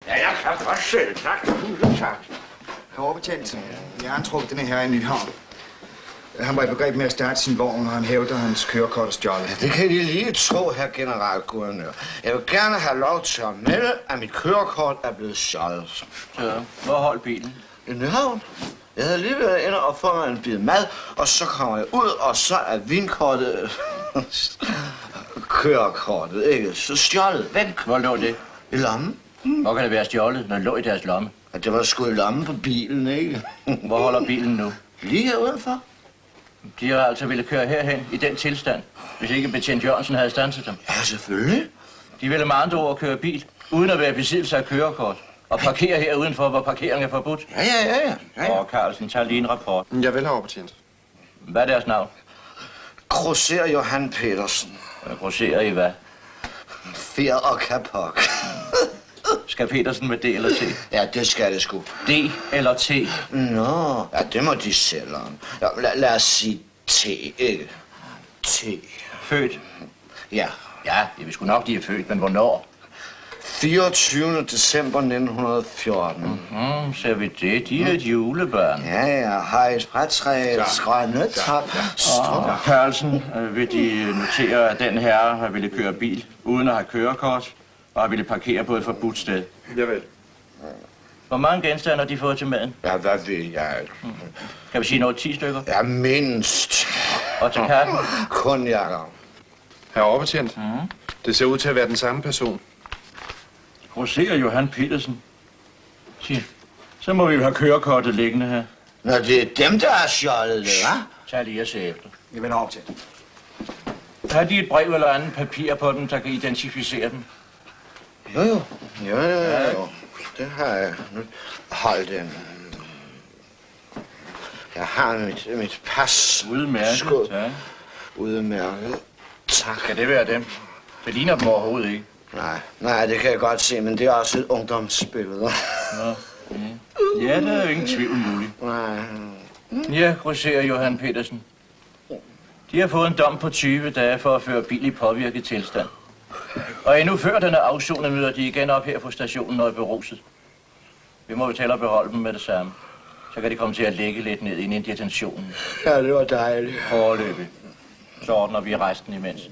Ja, jeg kan godt selv. Tak. Tak. Overbetjent. Jeg har antrukket denne her i Nyhavn. Han var i begreb med at starte sin vogn, og han hævder, at hans kørekort er stjålet. Ja, det kan I lige tro, herr generalguvernør. Jeg vil gerne have lov til at melde, at mit kørekort er blevet stjålet. Så, hvor holdt bilen? I Nyhavn. Jeg havde lige været inde og få mig en bid mad, og så kommer jeg ud, og så er vinkortet... kørekortet, ikke? Så stjålet. Væk. Hvor lå det? I lommen. Hvor kan det være stjålet, når det lå i deres lomme? Ja, det var sgu i lommen på bilen, ikke? Hvor holder bilen nu? Lige her udenfor. De har altså ville køre herhen i den tilstand, hvis ikke betjent Jørgensen havde standset dem. Ja, selvfølgelig. De ville med andre ord køre bil, uden at være i besiddelse af kørekort. Og parkere her udenfor, hvor parkering er forbudt. Ja. Og Carlsen, tager lige en rapport. Jeg vil have overbetjent. Hvad er deres navn? Grosser Johan Petersen. Grosserer i hvad? Fjer og kapok. Skal Petersen med D eller T? Ja, det skal det sgu. D eller T? Nå, ja, det må de selv om. Ja, lad os sige T, ikke? T. Født? Ja. Ja, jeg vil sgu nok, de er født, men hvornår? 24. december 1914. Ser vi det? De er et julebørn. Ja, har et træ, grønne top. Og Carlsen, vil de notere, at den herre har ville køre bil, uden at have kørekort, og har ville parkere på et forbudt sted. Jeg vil. Hvor mange genstande har de fået til maden? Ja, hvad ved jeg? Kan vi sige noget 10 stykker? Ja, mindst. Og til katten? Kun Jakob. Herre overbetjent. Det ser ud til at være den samme person. Grosserer Johan Petersen. Sig, så må vi jo have kørekortet liggende her. Nå, det er dem, der har stjålet det, hva'? Tag lige at se efter. Jeg vil have overbetjent. Har de et brev eller andet papir på dem, der kan identificere dem? Jo. Det har jeg. Nu hold den. Jeg har mit pas. Udmærket, Skål. tak. Udmærket. Tak. Skal det være dem? Det ligner dem overhovedet ikke. Nej, det kan jeg godt se, men det er også et ungdomsbillede. Nå, ja, der er jo ingen tvivl mulig. Nej. Ja, grosserer Johan Petersen. De har fået en dom på 20 dage for at føre bil i påvirket tilstand. Og endnu før den er afsonet, møder de igen op her på stationen og er beruset. Vi må betale og beholde dem med det samme. Så kan de komme til at lægge lidt ned ind i detentionen. Ja, det var dejligt. Foreløbig. Så ordner vi resten imens.